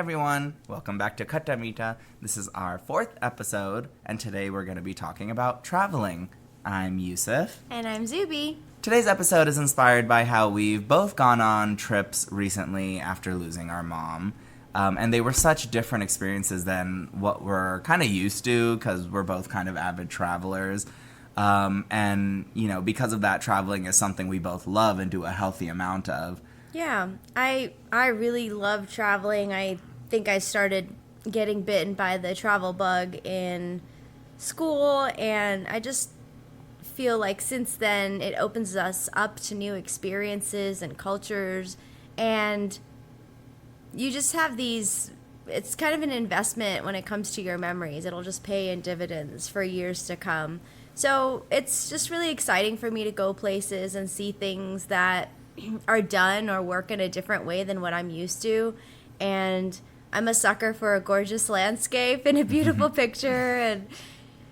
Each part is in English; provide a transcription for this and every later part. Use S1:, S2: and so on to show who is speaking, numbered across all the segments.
S1: everyone, welcome back to Katamita. This is our 4th episode, and today we're going to be talking about traveling. I'm Yusuf.
S2: And I'm Zuby.
S1: Today's episode is inspired by how we've both gone on trips recently after losing our mom. And they were such different experiences than what we're kind of used to, because we're both kind of avid travelers. And, you know, because of that, traveling is something we both love and do a healthy amount of.
S2: Yeah, I really love traveling. I think I started getting bitten by the travel bug in school, and I just feel like since then it opens us up to new experiences and cultures, and you just have these, it's kind of an investment when it comes to your memories. It'll just pay in dividends for years to come. So it's just really exciting for me to go places and see things that are done or work in a different way than what I'm used to. And I'm a sucker for a gorgeous landscape and a beautiful picture, and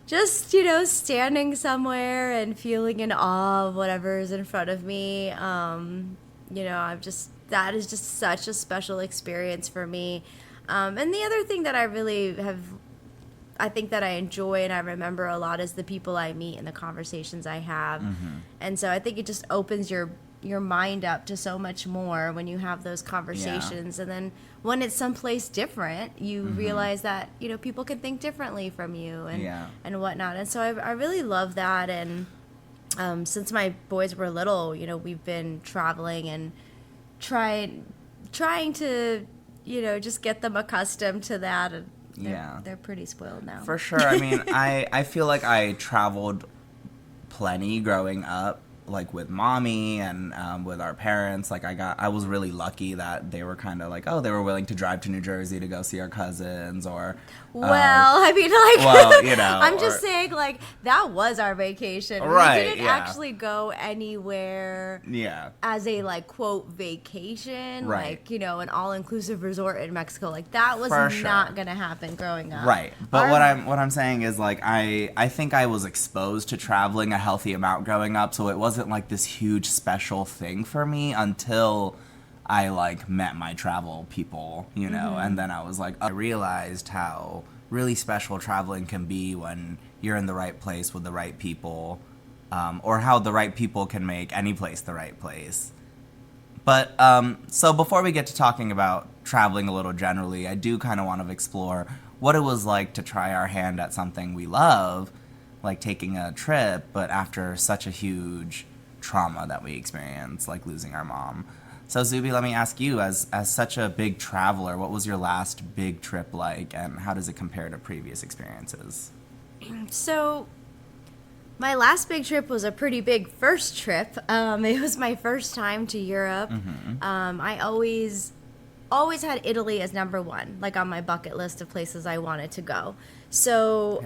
S2: just, you know, standing somewhere and feeling in awe of whatever's in front of me. You know, that is just such a special experience for me. And the other thing that I think that I enjoy and I remember a lot is the people I meet and the conversations I have. And so I think it just opens your mind up to so much more when you have those conversations. And then when it's someplace different, you realize that, you know, people can think differently from you and whatnot. And so I really love that. And since my boys were little, you know, we've been traveling and trying to, you know, just get them accustomed to that. And they're pretty spoiled now.
S1: For sure. I mean, I feel like I traveled plenty growing up, like with mommy and with our parents. Like I was really lucky that they were kind of like, they were willing to drive to New Jersey to go see our cousins, or
S2: I mean, like,
S1: well, you know,
S2: I'm just saying, like, that was our vacation.
S1: Right,
S2: we didn't actually go anywhere as a, like, quote, vacation, like, you know, an all-inclusive resort in Mexico. Like, that was not going to happen growing up.
S1: Right. But what I'm saying is, like, I think I was exposed to traveling a healthy amount growing up, so it wasn't like this huge special thing for me until I like met my travel people, you know, and then I was like, I realized how really special traveling can be when you're in the right place with the right people, or how the right people can make any place the right place. But so before we get to talking about traveling a little generally, I do kind of want to explore what it was like to try our hand at something we love, like taking a trip, but after such a huge trauma that we experienced, like losing our mom. So Zuby, let me ask you, as such a big traveler, what was your last big trip like, and how does it compare to previous experiences?
S2: So my last big trip was a pretty big first trip. It was my first time to Europe. I always had Italy as number one, like on my bucket list of places I wanted to go. So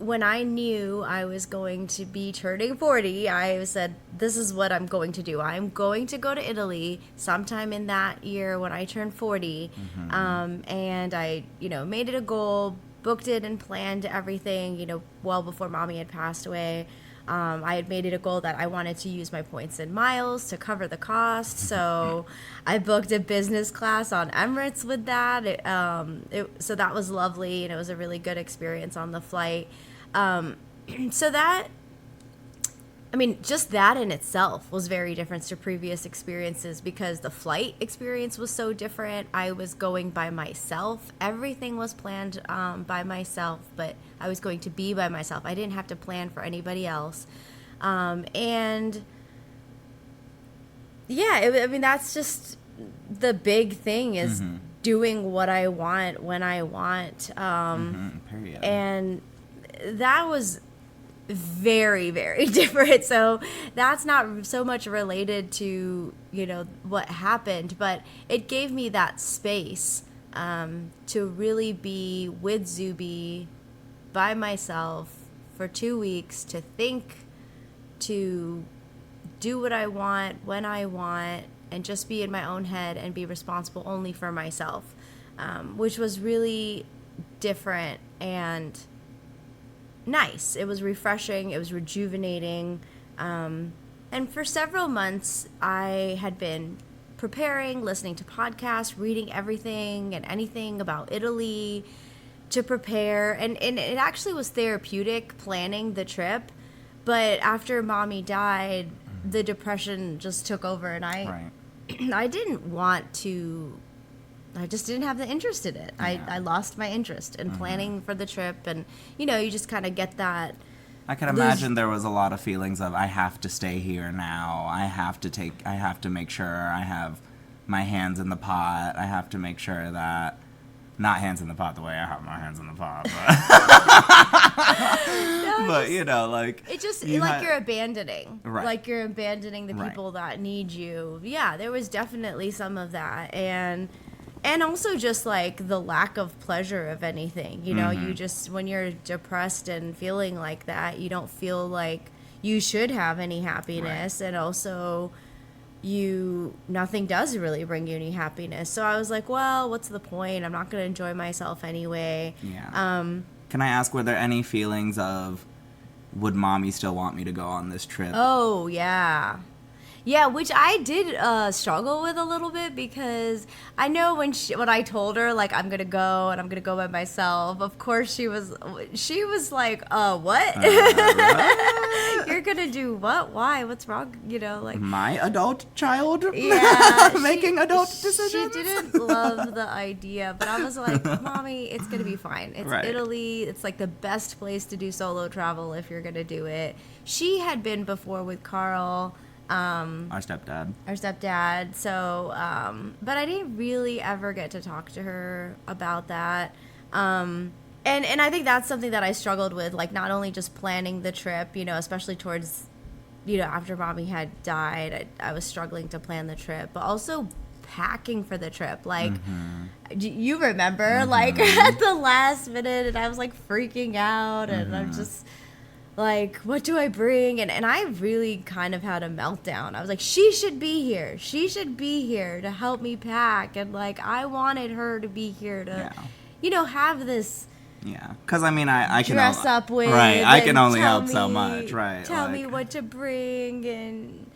S2: when I knew I was going to be turning 40, I said, this is what I'm going to do. I'm going to go to Italy sometime in that year when I turn 40. And I, you know, made it a goal, booked it and planned everything, you know, well before mommy had passed away. I had made it a goal that I wanted to use my points and miles to cover the cost. So I booked a business class on Emirates with that. So that was lovely, and it was a really good experience on the flight. So that, I mean, just that in itself was very different to previous experiences because the flight experience was so different. I was going by myself. Everything was planned by myself, but I was going to be by myself. I didn't have to plan for anybody else. And yeah, I mean, that's just the big thing is doing what I want when I want.
S1: Period.
S2: And that was very, very different. So that's not so much related to, you know, what happened, but it gave me that space to really be with Zuby by myself for 2 weeks, to think, to do what I want when I want, and just be in my own head and be responsible only for myself, which was really different and nice. It was refreshing. It was rejuvenating. And for several months, I had been preparing, listening to podcasts, reading everything and anything about Italy to prepare. And it actually was therapeutic planning the trip. But after Mommy died, the depression just took over, and I didn't want to. I just didn't have the interest in it.
S1: Yeah.
S2: I lost my interest in planning for the trip, and you just kind of get that.
S1: I can imagine there was a lot of feelings of I have to stay here now. I have to make sure I have my hands in the pot. I have to make sure that not hands in the pot the way I have my hands in the pot, but
S2: It just you're abandoning.
S1: Right.
S2: Like you're abandoning the people that need you. Yeah, there was definitely some of that. And also just like the lack of pleasure of anything. You just, when you're depressed and feeling like that, you don't feel like you should have any happiness. Right. And also nothing does really bring you any happiness. So I was like, well, what's the point? I'm not going to enjoy myself anyway.
S1: Yeah. Can I ask, were there any feelings of, would Mommy still want me to go on this trip?
S2: Oh, yeah. Yeah, which I did struggle with a little bit, because I know when I told her, like, I'm going to go and I'm going to go by myself, of course she was like, what? You're going to do what? Why? What's wrong?
S1: My adult child?
S2: Yeah.
S1: Making adult decisions?
S2: She didn't love the idea, but I was like, Mommy, it's going to be fine. It's Italy. It's like the best place to do solo travel if you're going to do it. She had been before with Carl.
S1: Our stepdad.
S2: So, but I didn't really ever get to talk to her about that. And I think that's something that I struggled with, like not only just planning the trip, especially towards, after Mommy had died, I was struggling to plan the trip, but also packing for the trip. Like, you remember, like at the last minute, and I was like freaking out, and I'm just like, what do I bring? And I really kind of had a meltdown. I was like, she should be here. She should be here to help me pack. And, like, I wanted her to be here to, have this.
S1: Yeah. Because, I mean, I can
S2: dress up with.
S1: Right. I can only help so much. Right.
S2: Tell me what to bring. And.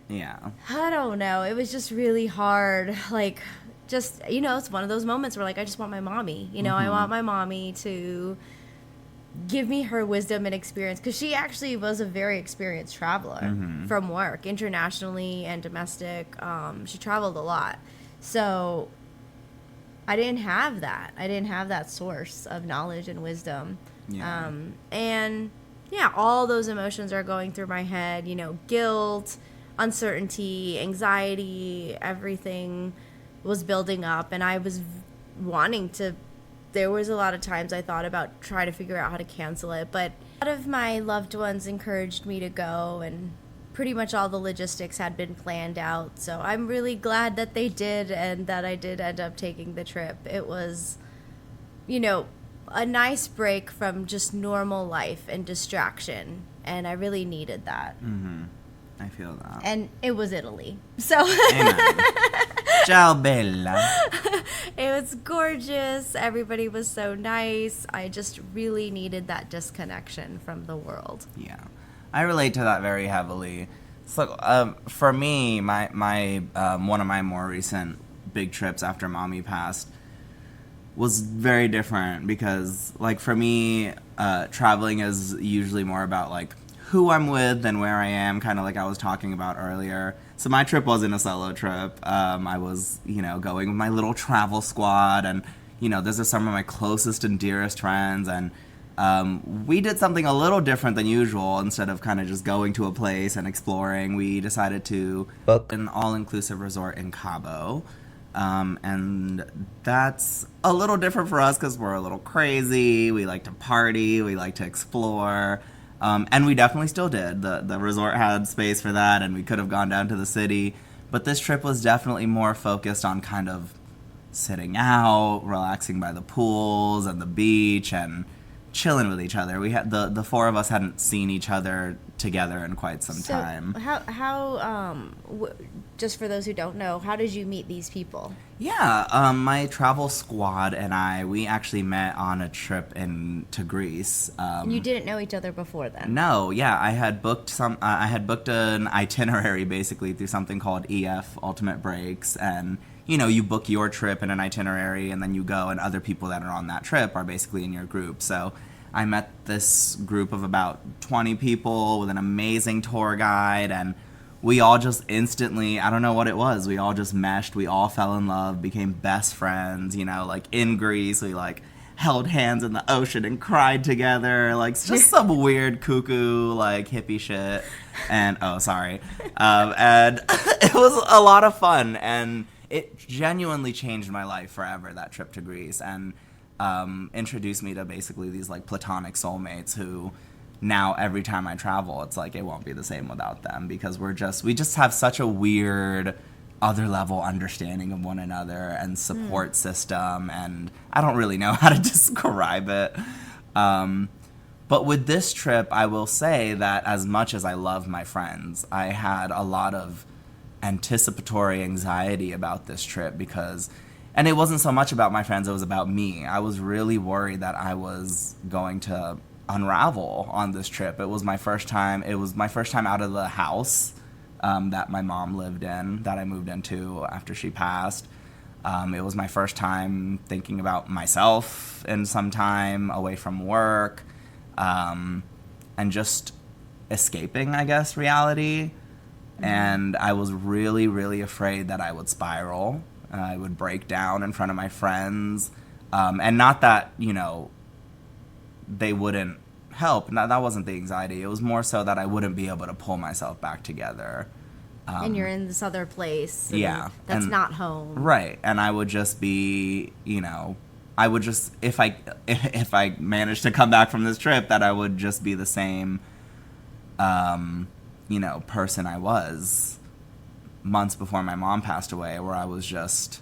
S1: Yeah.
S2: I don't know. It was just really hard. Like, just, it's one of those moments where, like, I just want my mommy. I want my mommy to give me her wisdom and experience, because she actually was a very experienced traveler from work, internationally and domestic. She traveled a lot, so I didn't have that source of knowledge and wisdom. And all those emotions are going through my head, guilt, uncertainty, anxiety, everything was building up, and I was wanting to. There was a lot of times I thought about trying to figure out how to cancel it, but a lot of my loved ones encouraged me to go, and pretty much all the logistics had been planned out. So I'm really glad that they did, and that I did end up taking the trip. It was, a nice break from just normal life and distraction, and I really needed that.
S1: I feel that.
S2: And it was Italy. So.
S1: Amen. Ciao, bella.
S2: It was gorgeous. Everybody was so nice. I just really needed that disconnection from the world.
S1: Yeah. I relate to that very heavily. So, for me, my one of my more recent big trips after Mommy passed was very different, because, like, for me, traveling is usually more about, like, who I'm with than where I am, kind of like I was talking about earlier. So my trip wasn't a solo trip. I was, going with my little travel squad, and, those are some of my closest and dearest friends, and we did something a little different than usual. Instead of kind of just going to a place and exploring, we decided to book an all-inclusive resort in Cabo. And that's a little different for us because we're a little crazy. We like to party. We like to explore. And we definitely still did. The resort had space for that, and we could have gone down to the city. But this trip was definitely more focused on kind of sitting out, relaxing by the pools and the beach, and chilling with each other. We had the four of us hadn't seen each other together in quite some time.
S2: How just for those who don't know, how did you meet these people?
S1: Yeah, my travel squad and we actually met on a trip to Greece.
S2: You didn't know each other before then?
S1: No, yeah, I had booked an itinerary basically through something called Ultimate Breaks, and you book your trip and an itinerary, and then you go, and other people that are on that trip are basically in your group. So I met this group of about 20 people with an amazing tour guide, and we all just instantly, I don't know what it was, we all just meshed, we all fell in love, became best friends, like in Greece, we like held hands in the ocean and cried together, like just some weird cuckoo, like hippie shit, and, and it was a lot of fun, and it genuinely changed my life forever, that trip to Greece, and introduced me to basically these like platonic soulmates who now every time I travel, it's like it won't be the same without them, because we just have such a weird other level understanding of one another and support system, and I don't really know how to describe it. But with this trip, I will say that as much as I love my friends, I had a lot of anticipatory anxiety about this trip and it wasn't so much about my friends, it was about me. I was really worried that I was going to unravel on this trip. It was my first time out of the house that my mom lived in, that I moved into after she passed. It was my first time thinking about myself in some time away from work, and just escaping, I guess, reality. And I was really, really afraid that I would spiral. I would break down in front of my friends. And not that, they wouldn't help. No, that wasn't the anxiety. It was more so that I wouldn't be able to pull myself back together.
S2: And you're in this other place.
S1: Yeah.
S2: That's not home.
S1: Right. And I would just be, I would just, if I managed to come back from this trip, that I would just be the same, person I was months before my mom passed away, where I was just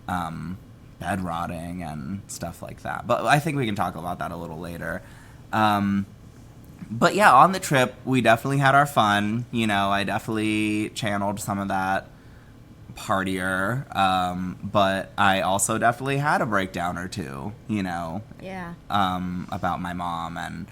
S1: bed rotting and stuff like that. But I think we can talk about that a little later. But yeah, on the trip, we definitely had our fun. I definitely channeled some of that partier. But I also definitely had a breakdown or two,
S2: Yeah.
S1: about my mom. And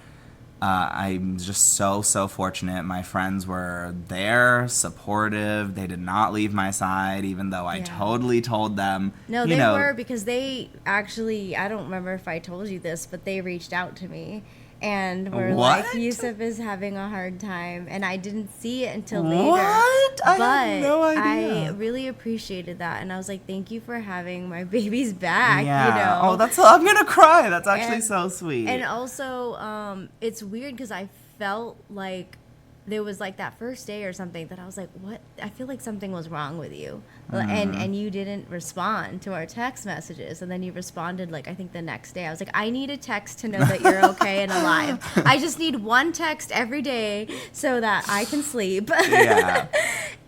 S1: I'm just so fortunate. My friends were there, supportive. They did not leave my side, even though I totally told them.
S2: No, they were, because they actually, I don't remember if I told you this, but they reached out to me and were like, ESim is having a hard time, and I didn't see it until later.
S1: What? I had no idea.
S2: I really appreciated that, and I was like, thank you for having my baby's back.
S1: Yeah. Oh, I'm gonna cry. That's actually so sweet.
S2: And also, it's weird because I felt like there was like that first day or something that I was like, what? I feel like something was wrong with you. And you didn't respond to our text messages. And then you responded, like, I think the next day. I was like, I need a text to know that you're okay and alive. I just need one text every day so that I can sleep.
S1: Yeah.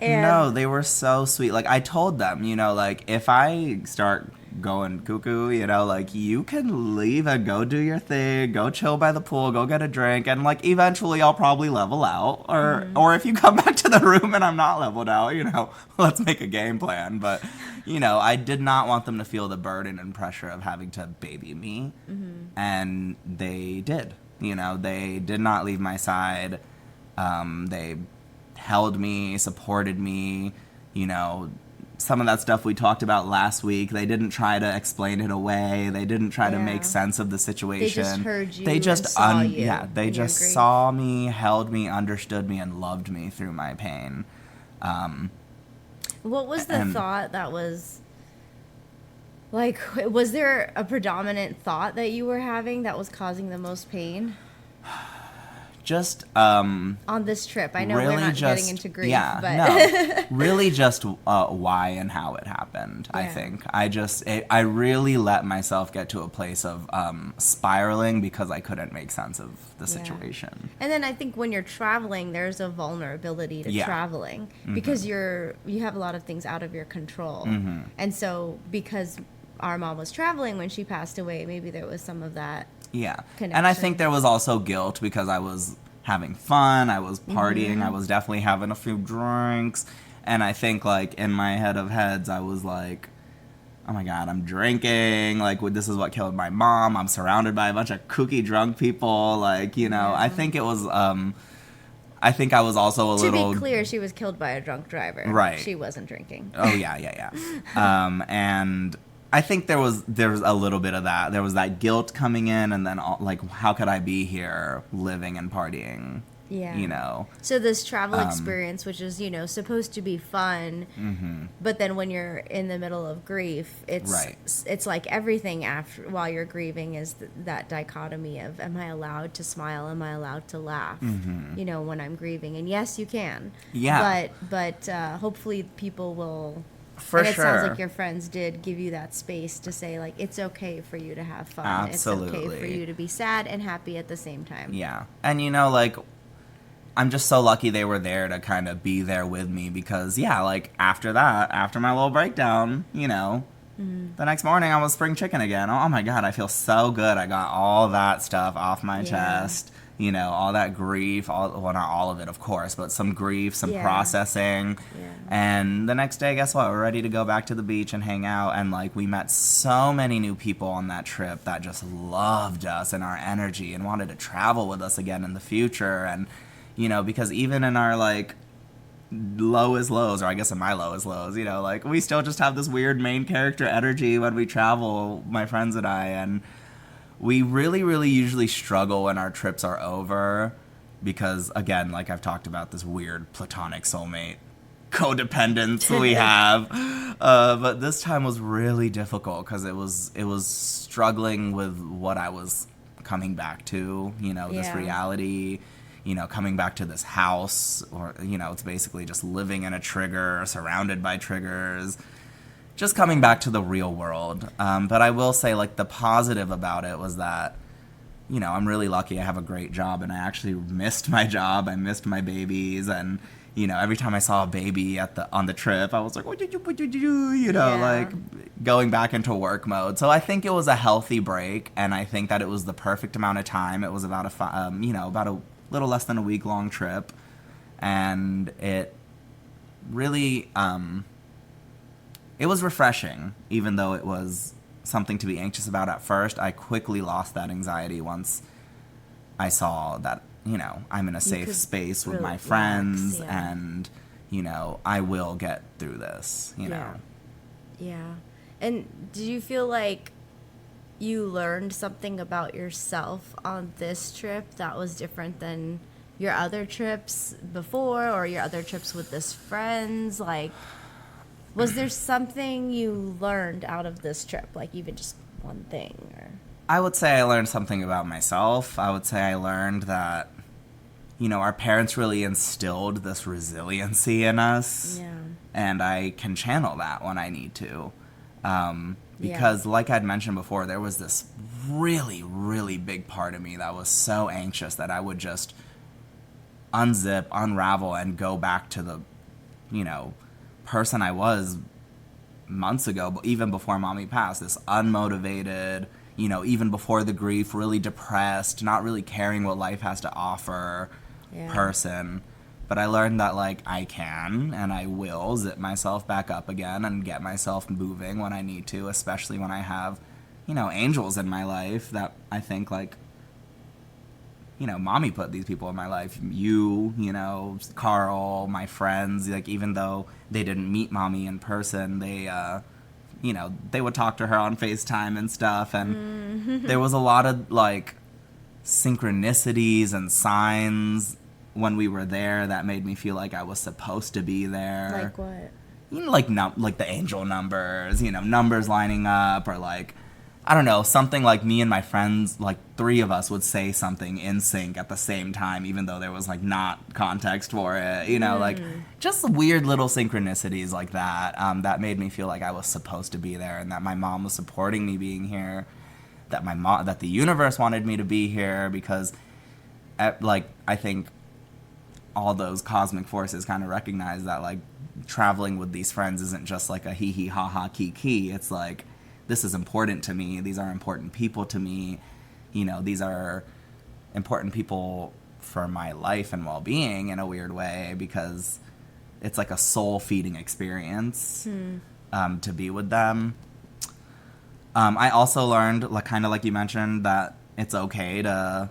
S1: No, they were so sweet. Like, I told them, like, if I start going cuckoo, like, you can leave and go do your thing, go chill by the pool, go get a drink, and like eventually I'll probably level out, or if you come back to the room and I'm not leveled out, let's make a game plan. But I did not want them to feel the burden and pressure of having to baby me, and they did. They did not leave my side. They held me, supported me, some of that stuff we talked about last week. They didn't try to explain it away. They didn't try to make sense of the situation.
S2: They just heard you.
S1: They just
S2: and saw you.
S1: Yeah, they just saw me, held me, understood me, and loved me through my pain.
S2: What was the thought that was like? Was there a predominant thought that you were having that was causing the most pain?
S1: Just
S2: on this trip, I know
S1: really
S2: we're not
S1: just,
S2: getting into grief,
S1: yeah,
S2: but
S1: no, really just why and how it happened. Yeah. I think I really let myself get to a place of spiraling because I couldn't make sense of the situation.
S2: And then I think when you're traveling, there's a vulnerability to traveling because you have a lot of things out of your control, and so because our mom was traveling when she passed away, maybe there was some of that. Yeah. Connection.
S1: And I think there was also guilt because I was having fun, I was partying, I was definitely having a few drinks, And I think, like, in my head of heads, I was like, oh my God, I'm drinking. Like, this is what killed my mom. I'm surrounded by a bunch of kooky drunk people. Like, you know, I think it was, I think I was also a little...
S2: To be clear, she was killed by a drunk driver.
S1: Right.
S2: She wasn't drinking.
S1: Oh, yeah. And I think there was a little bit of that. There was that guilt coming in, and then, like, how could I be here living and partying?
S2: Yeah.
S1: You know?
S2: So this travel experience, which is, you know, supposed to be fun, but then when you're in the middle of grief, it's like everything after while you're grieving is that dichotomy of, am I allowed to smile? Am I allowed to laugh? You know, when I'm grieving. And yes, you can.
S1: Yeah.
S2: But hopefully people will...
S1: For
S2: and it
S1: sure.
S2: sounds like your friends did give you that space to say, like, it's okay for you to have fun.
S1: Absolutely.
S2: It's okay for you to be sad and happy at the same time.
S1: Yeah. And, you know, like... I'm just so lucky they were there to kind of be there with me because, yeah, like, after that, after my little breakdown, you know, the next morning I was spring chicken again. Oh, my God, I feel so good. I got all that stuff off my chest, you know, all that grief, well, not all of it, of course, but some grief, some processing. Yeah. And the next day, guess what? We're ready to go back to the beach and hang out. And, like, we met so many new people on that trip that just loved us and our energy and wanted to travel with us again in the future. And, you know, because even in our, like, lowest lows, or I guess in my lowest lows, you know, like, we still just have this weird main character energy when we travel, my friends and I, and we really, really usually struggle when our trips are over because, again, like I've talked about, this weird platonic soulmate codependence we have. But this time was really difficult because it was struggling with what I was coming back to, you know, this reality. You know, coming back to this house, or, you know, it's basically just living in a trigger, surrounded by triggers, just coming back to the real world. But I will say, like, the positive about it was that, you know, I'm really lucky I have a great job, and I actually missed my job. I missed my babies, and, you know, every time I saw a baby on the trip, I was like, what did you do? You know, like, going back into work mode. So I think it was a healthy break, and I think that it was the perfect amount of time. It was about about a little less than a week-long trip, and it really it was refreshing, even though it was something to be anxious about at first. I quickly lost that anxiety once I saw that, you know, I'm in a safe space with my friends, and, you know, I will get through this, you know.
S2: Yeah. And did you feel like you learned something about yourself on this trip that was different than your other trips before, or your other trips with this friends? Like, was there something you learned out of this trip? Like, even just one thing? Or...
S1: I would say I learned something about myself. I would say I learned that, you know, our parents really instilled this resiliency in us. Yeah. And I can channel that when I need to. Because, like I'd mentioned before, there was this really, really big part of me that was so anxious that I would just unzip, unravel, and go back to the, you know, person I was months ago, even before Mommy passed. This unmotivated, you know, even before the grief, really depressed, not really caring what life has to offer person. But I learned that, like, I can and I will zip myself back up again and get myself moving when I need to, especially when I have, you know, angels in my life that I think, like, you know, Mommy put these people in my life. You know, Carl, my friends, like, even though they didn't meet Mommy in person, they, you know, they would talk to her on FaceTime and stuff. And there was a lot of, like, synchronicities and signs when we were there that made me feel like I was supposed to be there.
S2: Like what?
S1: You know, like the angel numbers, you know, numbers lining up, or, like, I don't know, something like me and my friends, like, 3 of us would say something in sync at the same time, even though there was, like, not context for it, you know, like, just weird little synchronicities like that, that made me feel like I was supposed to be there, and that my mom was supporting me being here, that the universe wanted me to be here, because, like, I think all those cosmic forces kind of recognize that, like, traveling with these friends isn't just like a hee hee ha ha kiki. It's like, this is important to me. These are important people to me. You know, these are important people for my life and well-being in a weird way, because, it's like a soul-feeding experience to be with them. I also learned, like kind of like you mentioned, that it's okay to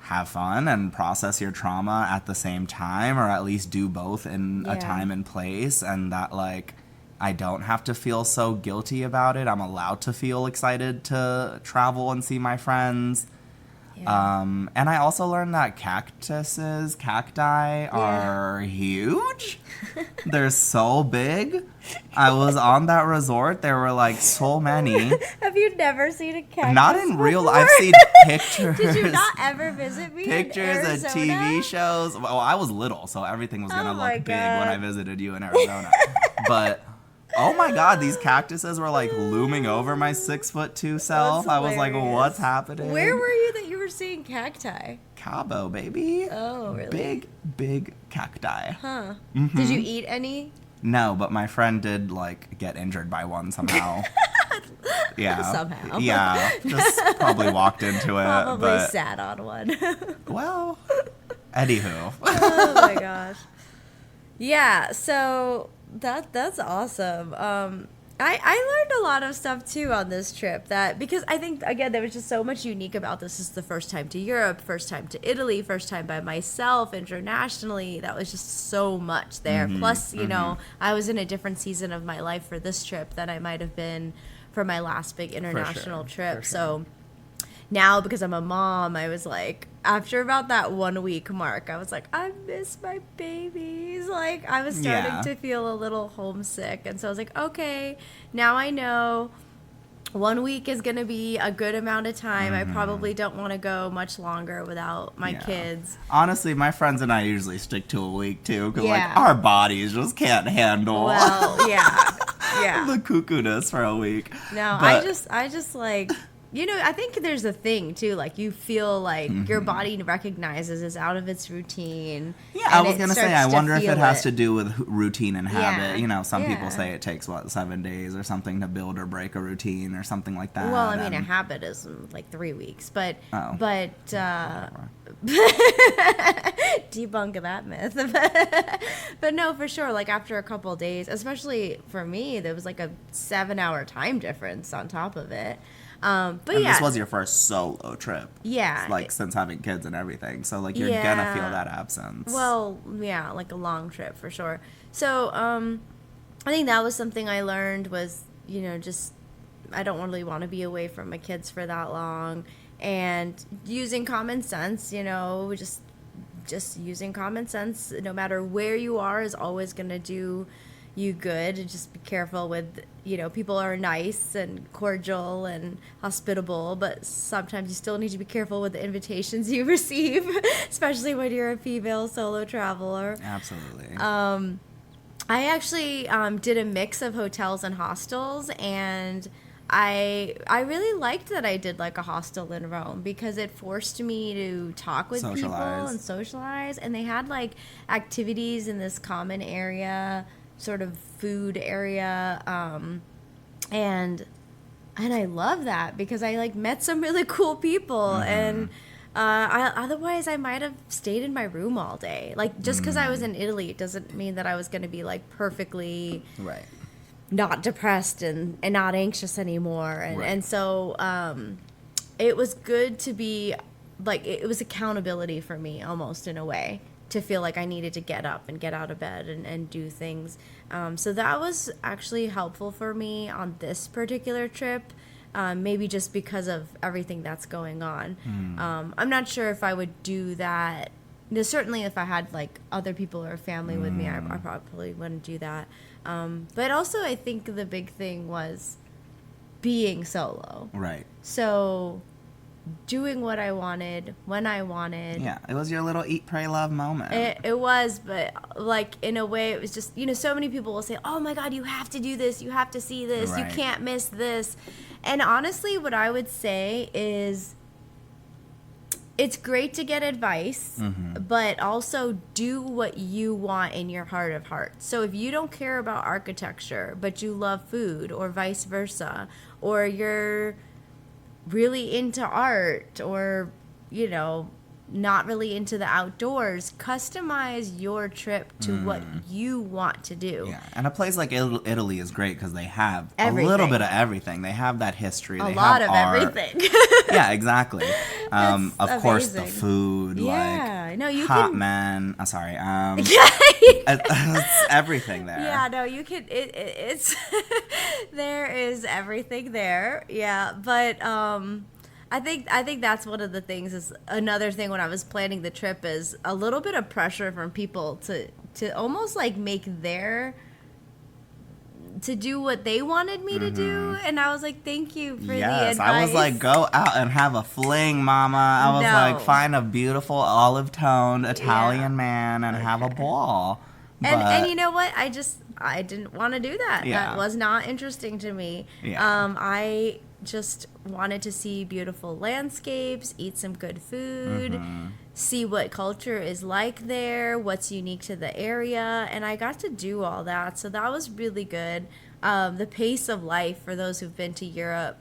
S1: have fun and process your trauma at the same time, or at least do both in a time and place, and that like I don't have to feel so guilty about it. I'm allowed to feel excited to travel and see my friends. And I also learned that cacti are huge. They're so big. I was on that resort. There were like so many.
S2: Have you never seen a cactus?
S1: Not in real life. I've seen pictures.
S2: Did you not ever visit me?
S1: Pictures
S2: in
S1: and
S2: Arizona?
S1: TV shows. Well, I was little, so everything was gonna
S2: my
S1: look big when
S2: God.
S1: I visited you in Arizona. But oh my God, these cactuses were like looming over my 6'2" self.
S2: That's
S1: I was like,
S2: hilarious.
S1: what's happening?
S2: Where were you that you were seeing cacti?
S1: Cabo, baby.
S2: Oh, really?
S1: Big cacti.
S2: Huh. Did you eat any?
S1: No, but my friend did like get injured by one somehow. Yeah.
S2: Somehow.
S1: Yeah. Just probably walked into it.
S2: Probably
S1: but
S2: sat on one.
S1: well, anywho.
S2: Oh my gosh. Yeah, so that's awesome. I learned a lot of stuff too on this trip, that because I think again there was just so much unique about this. This is the first time to Europe, first time to Italy, first time by myself internationally. That was just so much there. Plus, you know, I was in a different season of my life for this trip than I might have been for my last big international trip. So now, because I'm a mom, I was like, after about that 1 week mark, I was like, I miss my babies. Like, I was starting to feel a little homesick. And so I was like, okay, now I know 1 week is going to be a good amount of time. I probably don't want to go much longer without my kids.
S1: Honestly, my friends and I usually stick to a week too, because
S2: Yeah.
S1: like our bodies just can't handle
S2: Well, yeah.
S1: the cuckoo-ness for a week.
S2: No,
S1: But-
S2: I just like, you know, I think there's a thing too, like you feel like your body recognizes it's out of its routine.
S1: Yeah, I
S2: and
S1: was
S2: it
S1: gonna say,
S2: starts
S1: I
S2: to
S1: wonder if
S2: feel
S1: it has to do with routine and habit.
S2: Yeah,
S1: You know, some people
S2: yeah.
S1: say it takes 7 days or something to build or break a routine or something like that.
S2: Well, I mean, a
S1: and-
S2: habit is like 3 weeks, but
S1: Oh.
S2: debunk that myth. But no, for sure, like after a couple of days, especially for me, there was like a 7-hour time difference on top of it. But
S1: and
S2: yeah,
S1: this was your first solo trip.
S2: yeah,
S1: Like since having kids and everything. So like you're gonna feel that absence.
S2: Well, yeah, like a long trip for sure. So, I think that was something I learned was, you know, just I don't really want to be away from my kids for that long, and using common sense, you know, just using common sense, no matter where you are, is always going to do you good. And just be careful with, you know, people are nice and cordial and hospitable, but sometimes you still need to be careful with the invitations you receive, especially when you're a female solo traveler.
S1: Absolutely.
S2: I actually did a mix of hotels and hostels, and I really liked that I did like a hostel in Rome, because it forced me to talk with people and socialize, and they had like activities in this common area, sort of food area, and I love that, because I like met some really cool people, and otherwise I might have stayed in my room all day. Like, just because I was in Italy, it doesn't mean that I was going to be like perfectly
S1: right.
S2: not depressed and not anxious anymore. And so it was good to be like, it was accountability for me almost, in a way, to feel like I needed to get up and get out of bed and do things. So that was actually helpful for me on this particular trip. Maybe just because of everything that's going on. I'm not sure if I would do that. No, certainly if I had like other people or family with me, I probably wouldn't do that. But also I think the big thing was being solo.
S1: Right.
S2: So doing what I wanted, when I wanted.
S1: Yeah, it was your little eat, pray, love moment.
S2: It was, but like in a way it was just, you know, so many people will say, oh my God, you have to do this, you have to see this, you can't miss this. And honestly, what I would say is it's great to get advice, but also do what you want in your heart of hearts. So if you don't care about architecture, but you love food, or vice versa, or you're really into art, or, you know, not really into the outdoors, customize your trip to what you want to do.
S1: Yeah, and a place like Italy is great because they have
S2: Everything.
S1: a little bit of everything. They have that history.
S2: A
S1: They
S2: lot
S1: have
S2: of
S1: art.
S2: everything.
S1: Yeah, exactly. Of course, the
S2: amazing.
S1: food,
S2: Yeah,
S1: like
S2: no, you
S1: hot
S2: can-
S1: man. Sorry, it's everything there.
S2: Yeah, no, you can. It's there is everything there. Yeah, but I think that's one of the things. Is another thing when I was planning the trip is a little bit of pressure from people to almost like make to do what they wanted me to do, and I was like, thank you for the advice.
S1: I was like, go out and have a fling, mama. I was
S2: No.
S1: like, find a beautiful olive-toned Italian man and have a ball.
S2: And you know what? I didn't want to do that.
S1: Yeah.
S2: That was not interesting to me.
S1: Yeah.
S2: I just wanted to see beautiful landscapes, eat some good food, see what culture is like there, what's unique to the area, and I got to do all that. So that was really good. The pace of life for those who've been to Europe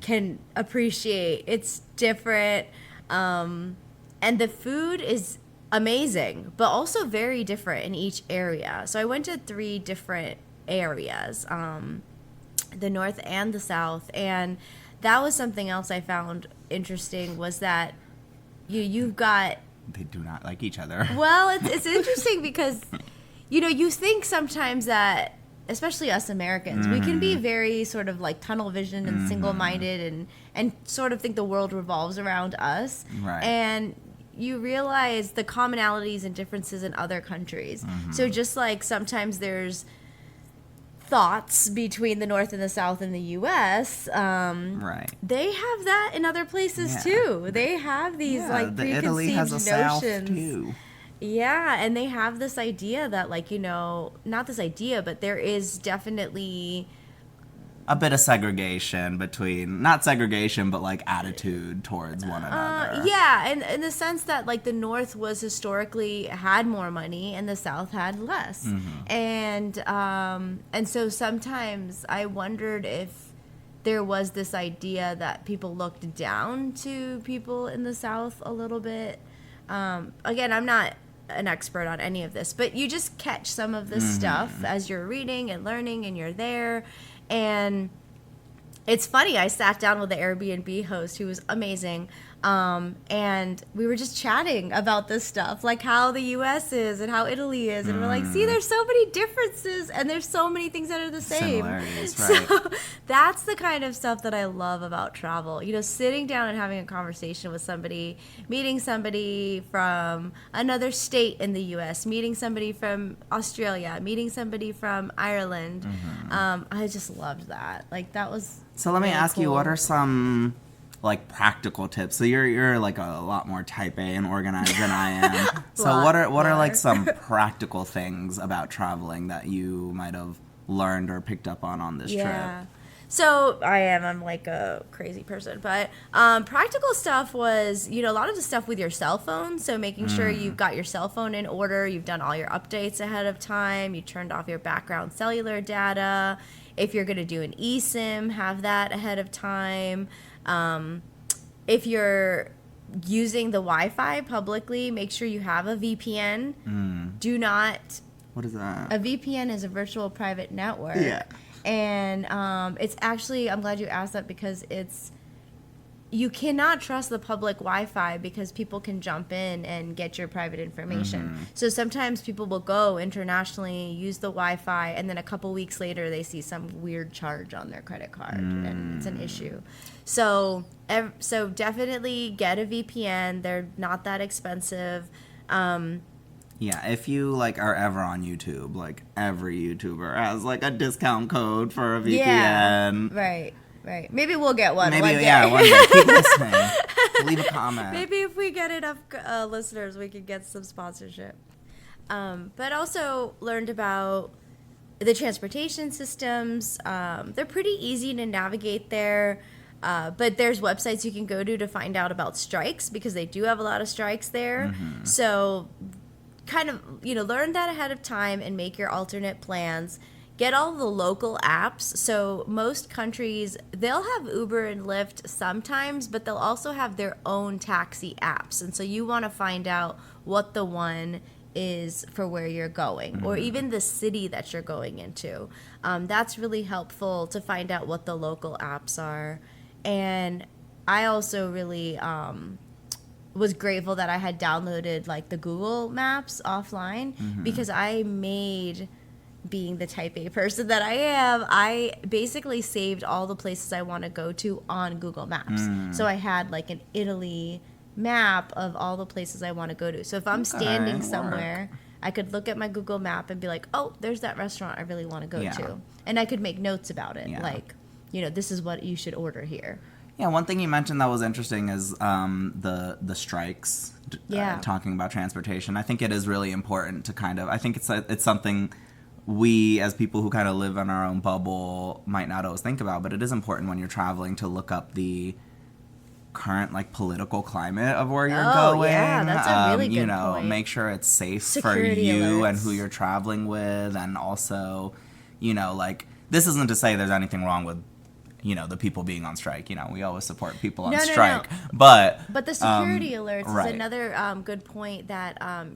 S2: can appreciate. It's different, and the food is amazing, but also very different in each area. So I went to 3 different areas, the north and the south, and that was something else I found interesting was that you've got,
S1: they do not like each other.
S2: well, it's interesting because you think sometimes that, especially us Americans, we can be very sort of like tunnel vision and single-minded and sort of think the world revolves around us,
S1: Right.
S2: and you realize the commonalities and differences in other countries. So just like sometimes there's thoughts between the North and the South in the U.S.,
S1: Right.
S2: they have that in other places
S1: Yeah.
S2: too. They have these like
S1: the Italy
S2: preconceived
S1: has a South
S2: notions.
S1: too.
S2: Yeah, and they have this idea that like, not this idea, but there is definitely
S1: A bit of segregation between, not segregation, but like attitude towards one another.
S2: yeah, and in the sense that like the North was historically had more money and the South had less, and so sometimes I wondered if there was this idea that people looked down to people in the South a little bit. Again, I'm not an expert on any of this, but you just catch some of this stuff as you're reading and learning and you're there. And it's funny, I sat down with the Airbnb host who was amazing, and we were just chatting about this stuff, like how the U.S. is and how Italy is, and we're like, see, there's so many differences and there's so many things that are the same.
S1: Similarities, right.
S2: So that's the kind of stuff that I love about travel. Sitting down and having a conversation with somebody, meeting somebody from another state in the U.S., meeting somebody from Australia, meeting somebody from Ireland. I just loved that. Like that was.
S1: So let me
S2: really
S1: ask you,
S2: cool.
S1: what are some like practical tips? So you're like a lot more type A and organized than I am. So what are like some practical things about traveling that you might have learned or picked up on this trip?
S2: So I'm like a crazy person, but practical stuff was, a lot of the stuff with your cell phone. So making sure you've got your cell phone in order, you've done all your updates ahead of time, you turned off your background cellular data. If you're going to do an ESIM, have that ahead of time. If you're using the Wi-Fi publicly, make sure you have a VPN. Do not.
S1: What is that?
S2: A VPN is a virtual private network.
S1: Yeah.
S2: And it's actually, I'm glad you asked that because you cannot trust the public Wi-Fi because people can jump in and get your private information. So sometimes people will go internationally, use the Wi-Fi, and then a couple weeks later they see some weird charge on their credit card, and it's an issue. So definitely get a VPN. They're not that expensive.
S1: Yeah, if you like are ever on YouTube, like every YouTuber has like a discount code for a VPN.
S2: Yeah, right. Maybe we'll get one.
S1: Maybe
S2: one day.
S1: yeah, one day. Keep listening. Leave a comment.
S2: Maybe if we get enough listeners, we could get some sponsorship. But also learned about the transportation systems. They're pretty easy to navigate there. But there's websites you can go to find out about strikes because they do have a lot of strikes there. So kind of, learn that ahead of time and make your alternate plans. get all the local apps. So most countries, they'll have Uber and Lyft sometimes, but they'll also have their own taxi apps. And so you want to find out what the one is for where you're going, or even the city that you're going into. That's really helpful to find out what the local apps are. And I also really was grateful that I had downloaded like the Google Maps offline, because I made, being the type A person that I am, I basically saved all the places I want to go to on Google Maps. So I had like an Italy map of all the places I want to go to. So if I'm standing somewhere, I could look at my Google map and be like, oh, there's that restaurant I really want to go to. And I could make notes about it. Like, this is what you should order here.
S1: Yeah, one thing you mentioned that was interesting is the strikes, talking about transportation. I think it is really important to kind of, I think it's something we as people who kind of live in our own bubble might not always think about, but it is important when you're traveling to look up the current like political climate of where you're going.
S2: Yeah, that's a really good point.
S1: Make sure it's safe
S2: Security
S1: for you
S2: alerts.
S1: and who you're traveling with, and also, like, this isn't to say there's anything wrong with the people being on strike. We always support people on strike.
S2: No.
S1: But
S2: the security alerts
S1: right.
S2: is another good point, that when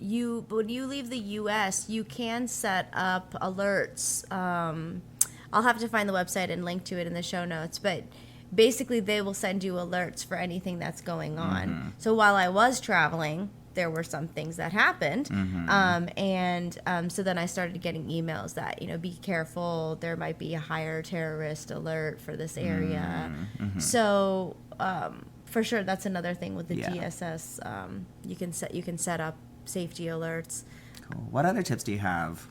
S2: you leave the U.S., you can set up alerts. I'll have to find the website and link to it in the show notes, but basically they will send you alerts for anything that's going on. So while I was traveling, there were some things that happened. So then I started getting emails that, be careful, there might be a higher terrorist alert for this area. So for sure, that's another thing with the DSS. You can set up safety alerts.
S1: Cool. What other tips do you have?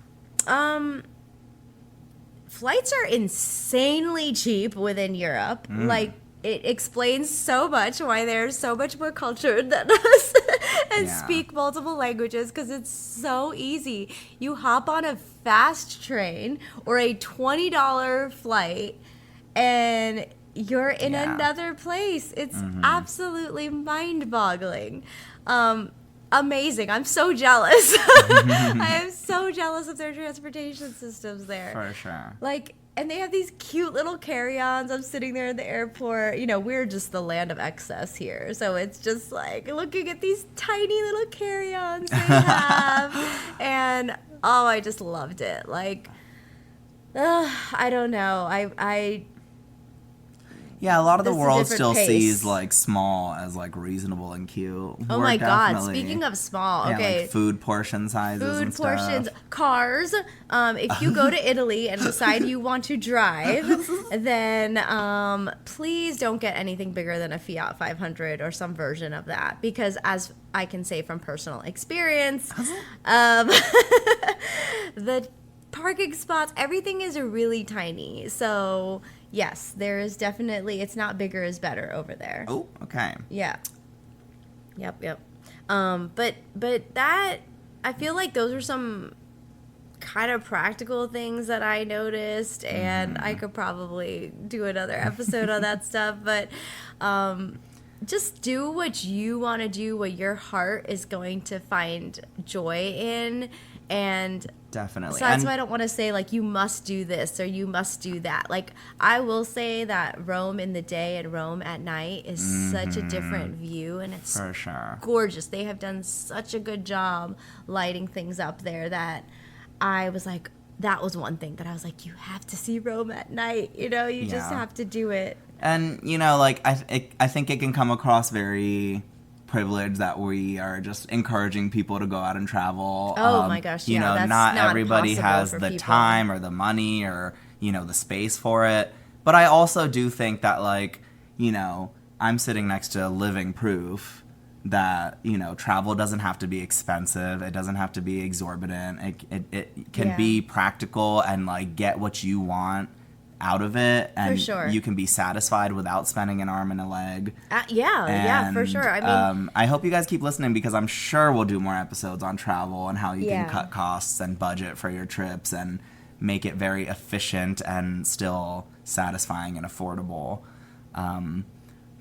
S2: Flights are insanely cheap within Europe. Like, it explains so much why they're so much more cultured than us and speak multiple languages, because it's so easy. You hop on a fast train or a $20 flight and you're in another place. It's absolutely mind-boggling. Amazing. I'm so jealous. I am so jealous of their transportation systems there.
S1: For sure.
S2: Like, and they have these cute little carry-ons. I'm sitting there in the airport. We're just the land of excess here. So it's just like looking at these tiny little carry-ons they have. And, I just loved it. Like, I don't know.
S1: Yeah, a lot of the
S2: This is a
S1: world
S2: different
S1: still
S2: pace.
S1: sees like small as like reasonable and cute.
S2: Oh my God! Speaking of small, okay,
S1: like food portion sizes
S2: food
S1: and
S2: portions,
S1: stuff.
S2: cars. If you go to Italy and decide you want to drive, then please don't get anything bigger than a Fiat 500 or some version of that, because as I can say from personal experience, the parking spots, everything is really tiny. So yes, there is definitely, it's not bigger is better over there.
S1: Oh, okay.
S2: Yeah. Yep. But that, I feel like those are some kind of practical things that I noticed, and I could probably do another episode on that stuff, but just do what you want to do, what your heart is going to find joy in. And
S1: definitely.
S2: So that's why I don't want to say like you must do this or you must do that. Like, I will say that Rome in the day and Rome at night is such a different view, and it's
S1: for sure
S2: gorgeous. They have done such a good job lighting things up there that I was like, that was one thing that I was like, you have to see Rome at night. You just have to do it.
S1: And like I think it can come across very privilege that we are just encouraging people to go out and travel.
S2: Oh my gosh, yeah, that's
S1: not
S2: not
S1: everybody
S2: possible
S1: has
S2: for
S1: the
S2: people.
S1: time or the money or the space for it. But I also do think that like I'm sitting next to living proof that travel doesn't have to be expensive. It doesn't have to be exorbitant. It can be practical and like get what you want out of it, and
S2: for sure.
S1: You can be satisfied without spending an arm and a leg.
S2: Yeah, for sure. I mean,
S1: I hope you guys keep listening, because I'm sure we'll do more episodes on travel and how you can cut costs and budget for your trips and make it very efficient and still satisfying and affordable.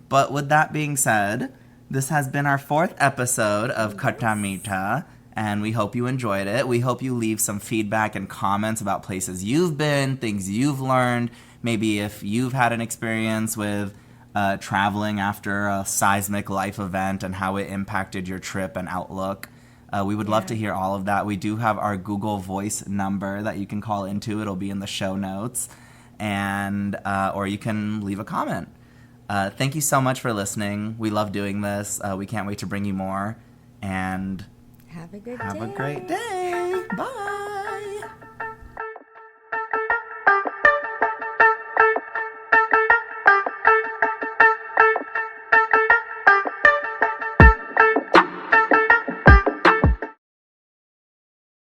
S1: But with that being said, this has been our 4th episode of Katamita, and we hope you enjoyed it. We hope you leave some feedback and comments about places you've been, things you've learned, maybe if you've had an experience with traveling after a seismic life event and how it impacted your trip and outlook. We would love to hear all of that. We do have our Google Voice number that you can call into. It'll be in the show notes. And or you can leave a comment. Thank you so much for listening. We love doing this. We can't wait to bring you more. And
S2: have a good
S1: have
S2: day.
S1: a great day. Bye.